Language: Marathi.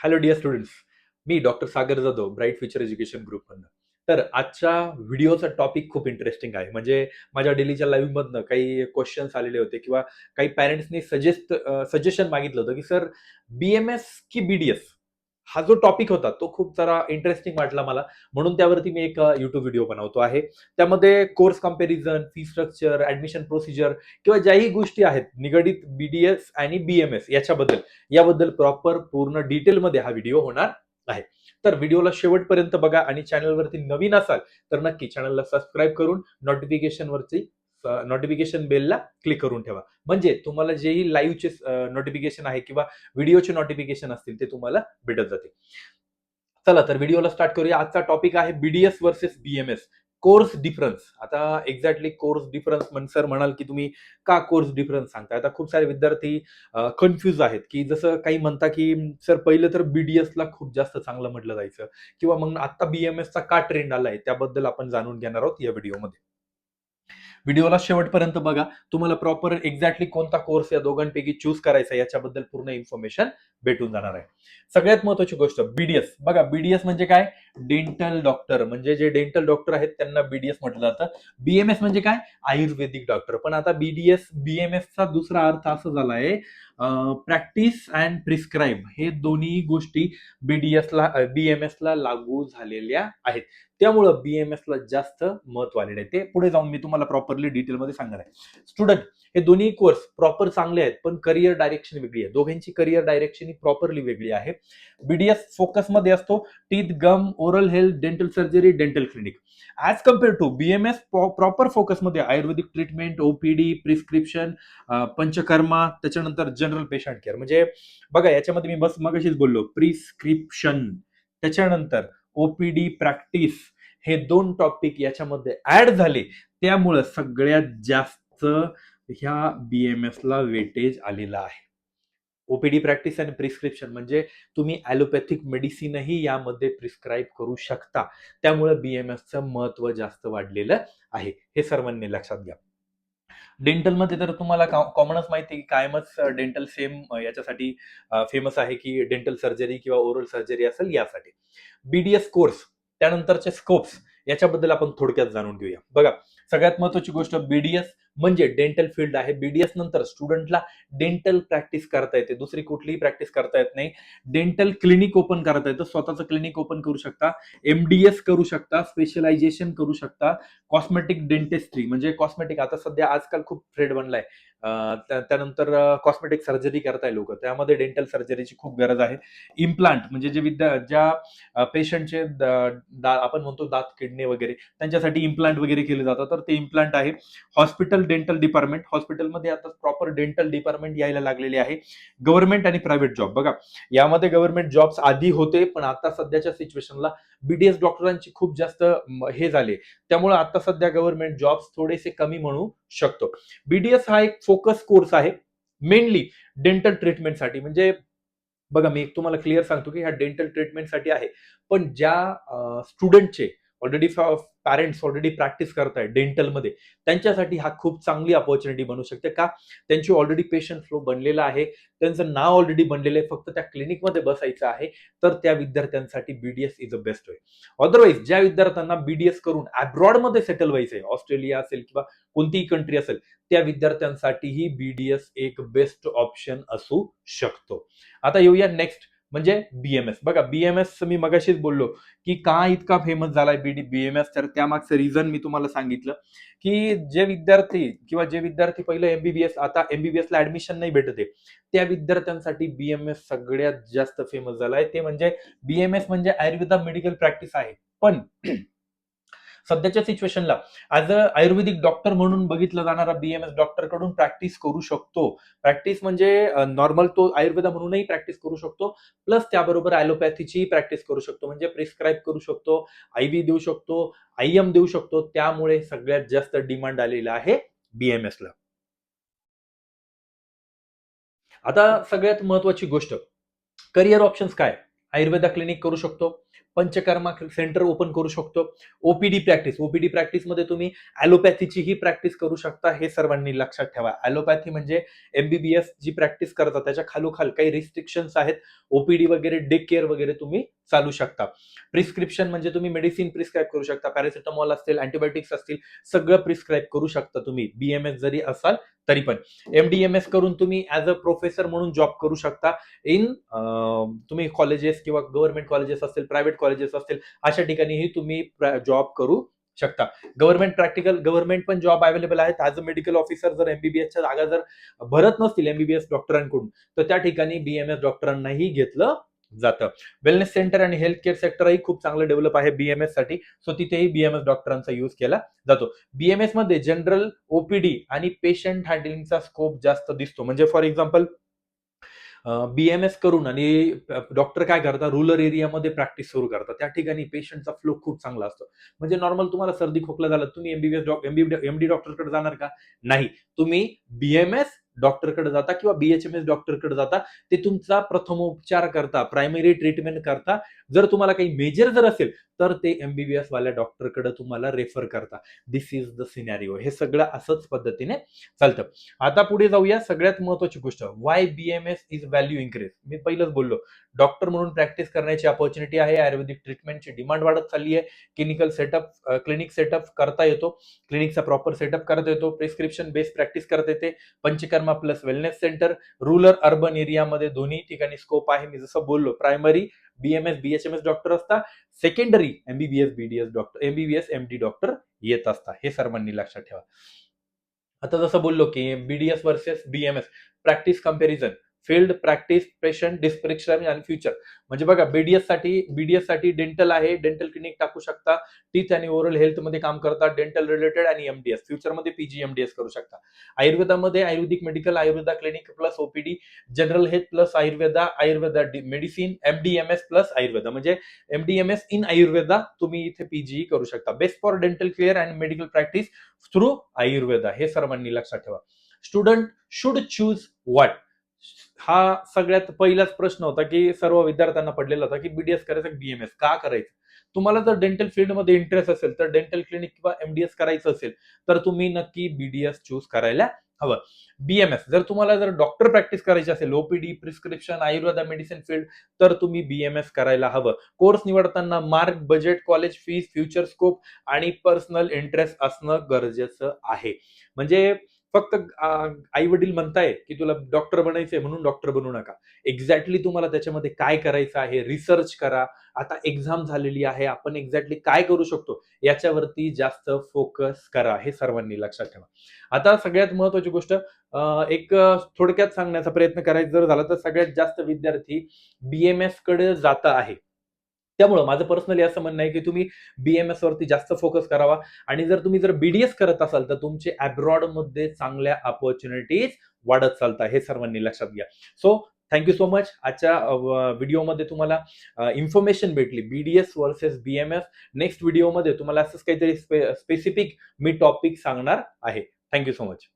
हॅलो डिअर स्टुडंट्स, मी doctor Sagar Jadhav, bright future education ग्रुपमधनं. तर आजच्या व्हिडिओचा टॉपिक खूप इंटरेस्टिंग आहे. म्हणजे माझ्या डेलीच्या लाईव्हमधनं काही क्वेश्चन्स आलेले होते किंवा काही पॅरेंट्सनी सजेशन मागितलं होतं, की सर BMS की BDS हा जो टॉपिक होता तो खूप जरा इंटरेस्टिंग वाटला मला. म्हणून त्यावरती मी एक YouTube व्हिडिओ बनवतो आहे. त्यामध्ये course comparison, fee structure, admission procedure किंवा ज्याही गोष्टी आहेत निगडित BDS आणि BMS याबद्दल प्रॉपर पूर्ण डिटेलमध्ये हा व्हिडिओ होणार आहे. तर व्हिडिओला शेवटपर्यंत बघा आणि चॅनलवरती नवीन असाल तर नक्की चॅनलला सबस्क्राईब करून नोटिफिकेशन बेलला क्लिक करून ठेवा. म्हणजे तुम्हाला जेही लाईव्हचे नोटिफिकेशन आहे किंवा व्हिडिओचे नोटिफिकेशन असतील ते तुम्हाला भेटत जातील. चला तर व्हिडिओला स्टार्ट करूया. आजचा टॉपिक आहे BDS versus BMS. Course difference. आता एक्झॅक्टली कोर्स डिफरन्स सर म्हणाल की तुम्ही का कोर्स डिफरन्स सांगताय? आता खूप सारे विद्यार्थी कन्फ्यूज आहेत, की जसं काही म्हणता की सर पहिलं तर BDS ला खूप जास्त चांगलं म्हटलं जायचं किंवा मग आता BMS चा का ट्रेंड आलाय त्याबद्दल आपण जाणून घेणार आहोत या व्हिडिओमध्ये. व्हिडिओला शेवटपर्यंत बघा. तुम्हाला प्रॉपर एक्झॅक्टली कोणता कोर्स या दोघांपैकी चूज करायचा याच्याबद्दल पूर्ण इन्फॉर्मेशन भेटून जाणार आहे. सगळ्यात महत्वाची गोष्ट BDS. बघा BDS म्हणजे काय? Dental doctor. म्हणजे जे डेंटल डॉक्टर आहेत त्यांना BDS म्हटलं जातं. BMS म्हणजे काय? आयुर्वेदिक डॉक्टर. पण आता BMS चा दुसरा अर्थ असा झाला आहे, प्रॅक्टिस अँड प्रिस्क्राईब हे दोन्ही गोष्टी BMS ला लागू झालेल्या आहेत. त्यामुळं BMS ला जास्त महत्व आलेलं आहे. ते पुढे जाऊन मी तुम्हाला प्रॉपरली डिटेलमध्ये सांगणार आहे. स्टुडंट, हे दोन्ही कोर्स प्रॉपर चांगले आहेत, पण करिअर डायरेक्शन वेगळी आहे. दोघांची करिअर डायरेक्शन ही प्रॉपरली वेगळी आहे. BDS फोकसमध्ये असतो teeth, gum, oral health, dental surgery, dental clinic. As compare to BMS proper फोकसमध्ये Ayurvedic treatment, OPD, prescription, Panchakarma, त्याच्यानंतर जनरल पेशंट केअर. म्हणजे बघा याच्यामध्ये मी बस मगाशीच बोललो प्रिस्क्रिप्शन, त्याच्यानंतर OPD, प्रॅक्टिस, हे दोन टॉपिक याच्यामध्ये ऍड झाले. त्यामुळं सगळ्यात जास्त ह्या BMS ला वेटेज आलेला आहे. OPD, प्रॅक्टिस आणि प्रिस्क्रिप्शन म्हणजे तुम्ही ॲलोपॅथिक मेडिसिनही यामध्ये प्रिस्क्राईब करू शकता. त्यामुळे BMSचं महत्व जास्त वाढलेलं आहे. हे सर्वांनी लक्षात घ्या. डेंटलमध्ये तर तुम्हाला कॉमनच माहिती आहे की कायमच डेंटल सेम याच्यासाठी फेमस आहे की डेंटल सर्जरी किंवा ओरल सर्जरी असेल यासाठी. BDS कोर्स, त्यानंतरचे स्कोप्स याच्याबद्दल आपण थोडक्यात जाणून घेऊया. बघा, सगळ्यात महत्वाची गोष्ट BDS म्हणजे डेंटल फील्ड आहे. BDS नंतर स्टुडंटला डेंटल प्रॅक्टिस करता येते, दुसरी कुठलीही प्रॅक्टिस करता येत नाही. डेंटल क्लिनिक ओपन करता येतं, स्वतःचं क्लिनिक ओपन करू शकता, MDS करू शकता, स्पेशलायझेशन करू शकता, कॉस्मेटिक डेंटिस्ट्री म्हणजे कॉस्मेटिक आता सध्या आजकाल खूप ट्रेंड बनलाय. त्यानंतर कॉस्मेटिक सर्जरी करताय लोक, त्यामध्ये डेंटल सर्जरीची खूप गरज आहे. इम्प्लांट म्हणजे ज्या पेशंटचे आपण म्हणतो दात किडणे वगैरे त्यांच्यासाठी इम्प्लांट वगैरे केले जातात, तर ते इम्प्लांट आहे. हॉस्पिटल डेंटल डिपार्टमेंट, हॉस्पिटलमध्ये आता प्रॉपर डेंटल डिपार्टमेंट यायला लागलेले आहे. गव्हर्नमेंट आणि प्रायव्हेट जॉब. बघा, यामध्ये गव्हर्नमेंट जॉब्स आधी होते, पण आता सध्याच्या सिच्युएशनला BDS डॉक्टरांची खूप जास्त हे झाले, त्यामुळे आता सध्या गव्हर्नमेंट जॉब्स थोडेसे कमी म्हणू शकतो. BDS हा एक फोकस कोर्स आहे मेनली डेंटल ट्रीटमेंटसाठी. म्हणजे बघा, मी एक तुम्हाला क्लिअर सांगतो की ह्या डेंटल ट्रीटमेंटसाठी आहे, पण ज्या स्टुडंटचे ऑलरेडी पॅरेंट्स ऑलरेडी प्रॅक्टिस करतायत डेंटलमध्ये, त्यांच्यासाठी हा खूप चांगली अपॉर्च्युनिटी बनू शकते. का? त्यांची ऑलरेडी पेशंट फ्लो बनलेला आहे, त्यांचं नाव ऑलरेडी बनलेलं आहे, फक्त त्या क्लिनिकमध्ये बसायचं आहे. तर त्या विद्यार्थ्यांसाठी BDS is a best way. Otherwise ज्या विद्यार्थ्यांना BDS करून अब्रॉडमध्ये सेटल व्हायचंय, ऑस्ट्रेलिया असेल किंवा कोणतीही कंट्री असेल, त्या विद्यार्थ्यांसाठीही BDS एक बेस्ट ऑप्शन असू शकतो. आता येऊया नेक्स्ट म्हणजे BMS. बघा, BMS मी मगाशीच बोललो की का इतका फेमस झालाय BMS, तर त्यामागचं रिझन मी तुम्हाला सांगितलं की जे विद्यार्थी पहिलं MBBS, आता MBBS ला ऍडमिशन नाही भेटत आहे, त्या विद्यार्थ्यांसाठी BMS सगळ्यात जास्त फेमस झालाय. ते म्हणजे BMS म्हणजे आयुर्वेदा मेडिकल प्रॅक्टिस आहे, पण सध्याच्या सिच्युएशनला ऍज अ आयुर्वेदिक डॉक्टर म्हणून बघितलं जाणारा BMS डॉक्टर कडून प्रॅक्टिस करू शकतो. प्रॅक्टिस म्हणजे नॉर्मल तो आयुर्वेदा म्हणूनही प्रॅक्टिस करू शकतो, प्लस त्याबरोबर ॲलोपॅथीची प्रॅक्टिस करू शकतो. म्हणजे प्रिस्क्राईब करू शकतो, IV देऊ शकतो, IM देऊ शकतो. त्यामुळे सगळ्यात जास्त डिमांड आलेला आहे BMS ला. आता सगळ्यात महत्वाची गोष्ट, करिअर ऑप्शन्स काय? आयुर्वेदा क्लिनिक करू शकतो, पंचकर्मा सेंटर ओपन करू शकतो. ओपीडी प्रॅक्टिसमध्ये तुम्ही ॲलोपॅथीचीही प्रॅक्टिस करू शकता. हे सर्वांनी लक्षात ठेवा. ॲलोपॅथी म्हणजे एमबीबीएस जी प्रॅक्टिस करतात त्याच्या खालोखाल काही रिस्ट्रिक्शन्स आहेत. ओपीडी वगैरे, डे केअर वगैरे तुम्ही चालू शकता. प्रिस्क्रिप्शन म्हणजे तुम्ही मेडिसिन प्रिस्क्राईब करू शकता. पॅरासिटामॉल असतील, अँटीबायोटिक्स असतील, सगळं प्रिस्क्राईब करू शकता तुम्ही. बीएमएस जरी असाल तरी पण. एमडीएमएस करून तुम्ही ऍज अ प्रोफेसर म्हणून जॉब करू शकता इन तुम्ही कॉलेजेस किंवा गव्हर्नमेंट कॉलेजेस असतील, प्रायव्हेट कॉलेजेस असतील, अशा ठिकाणीही तुम्ही जॉब करू शकता. गव्हर्नमेंट पण जॉब अवेलेबल आहेत. ऍज अ मेडिकल ऑफिसर जर एमबीबीएसच्या जागा जर भरत नसतील एमबीबीएस डॉक्टरांकडून, तर त्या ठिकाणी बीएमएस डॉक्टरांनाही घेतलं जातं. वेलनेस सेंटर आणि हेल्थ केअर सेक्टरही खूप चांगलं डेव्हलप आहे बीएमएस साठी. सो तिथेही बीएमएस डॉक्टरांचा युज केला जातो. बीएमएस मध्ये जनरल ओपीडी आणि पेशंट हँडलिंगचा स्कोप जास्त दिसतो. म्हणजे फॉर एक्झाम्पल बीएमएस करून आणि डॉक्टर काय करतात, रुरल एरियामध्ये प्रॅक्टिस सुरू करतात. त्या ठिकाणी पेशंटचा फ्लो खूप चांगला असतो. म्हणजे नॉर्मल तुम्हाला सर्दी खोकला झाला, तुम्ही एमडी डॉक्टरकडे जाणार का? नाही. तुम्ही बीएमएस डॉक्टरकडे जाता किंवा बीएचएमएस डॉक्टरकडे जाता. ते तुमचा प्रथमोपचार करता, प्रायमरी ट्रीटमेंट करता. जर तुम्हाला काही मेजर जर असेल तर ते एमबीबीएस वाल्या डॉक्टरकडे तुम्हाला रेफर करता. दिस इज द सिनॅरिओ. हे सगळं असंच पद्धतीने चालतं. आता पुढे जाऊया. सगळ्यात महत्वाची गोष्ट, why BMS is value increase. मी पहिलंच बोललो, डॉक्टर म्हणून प्रॅक्टिस करण्याची अपॉर्च्युनिटी आहे. आयुर्वेदिक ट्रीटमेंटची डिमांड वाढत चालली आहे. क्लिनिक सेटअप करता येतो. क्लिनिकचा प्रॉपर सेटअप करता येतो. प्रिस्क्रिप्शन बेस्ड प्रॅक्टिस करता येते. Panchakarma plus wellness centre rural urban एरियामध्ये दोन्ही ठिकाणी स्कोप आहे. मी जसं बोललो, प्रायमरी बीएमएस बीएचएमएस डॉक्टर असता, secondary MBBS BDS doctor, MBBS MD doctor येत असतात. हे सर्वांनी लक्षात ठेवा. आता जसं बोललो की BDS versus BMS practice comparison, field practice, patient description आणि फ्युचर. म्हणजे बघा, बीडीएस साठी डेंटल आहे, डेंटल क्लिनिक टाकू शकता. टीथ आणि ओरल हेल्थ मध्ये काम करतात, डेंटल रिलेटेड आणि एमडीएस. फ्युचरमध्ये पीजीएमडीएस करू शकता. आयुर्वेदामध्ये Ayurvedic medical, Ayurveda clinic plus OPD, general health plus Ayurveda medicine, MD MS plus Ayurveda. म्हणजे एमडीएमएस इन आयुर्वेदा तुम्ही इथे पीजी करू शकता. Best for dental care and medical practice through Ayurveda. हे सर्वांनी लक्षात ठेवा. Student should choose what. हा सगळ्यात पहिलाच प्रश्न होता की सर्व विद्यार्थ्यांना पडलेला होता की बीडीएस करायचं, बीएमएस का करायचं. तुम्हाला जर डेंटल फील्डमध्ये इंटरेस्ट असेल, तर डेंटल क्लिनिक किंवा एमडीएस करायचं असेल, तर तुम्ही नक्की बीडीएस चूज करायला हवं. बीएमएस जर तुम्हाला जर डॉक्टर प्रॅक्टिस करायची असेल, OPD, prescription, Ayurveda medicine field, तर तुम्ही बीएमएस करायला हवं. कोर्स निवडताना mark, budget, college fees, future scope आणि पर्सनल इंटरेस्ट असणं गरजेचं आहे. म्हणजे फक्त आई वडील म्हणताय की तुला डॉक्टर बनायचंय म्हणून डॉक्टर बनू नका. एक्झॅक्टली तुम्हाला त्याच्यामध्ये काय करायचं आहे, रिसर्च करा. आता एक्झाम झालेली आहे, आपण एक्झॅक्टली काय करू शकतो याच्यावरती जास्त फोकस करा. हे सर्वांनी लक्षात ठेवा. आता सगळ्यात महत्वाची गोष्ट, एक थोडक्यात सांगण्याचा प्रयत्न करायचा जर झाला, तर सगळ्यात जास्त विद्यार्थी बीएमएस कडे जात आहे. त्यामुळं माझं पर्सनली असं म्हणणं आहे की तुम्ही बीएमएस वरती जास्त फोकस करावा. आणि जर बीडीएस करत असाल, तर तुमचे अब्रॉड मध्ये चांगल्या अपॉर्च्युनिटीज वाढत चालतात. हे सर्वांनी लक्षात घ्या. So thank you so much. आजच्या व्हिडिओमध्ये तुम्हाला इन्फॉर्मेशन भेटली बीडीएस वर्सेस बीएमएस. नेक्स्ट व्हिडिओमध्ये तुम्हाला असंच काहीतरी स्पेसिफिक मी टॉपिक सांगणार आहे. Thank you so much.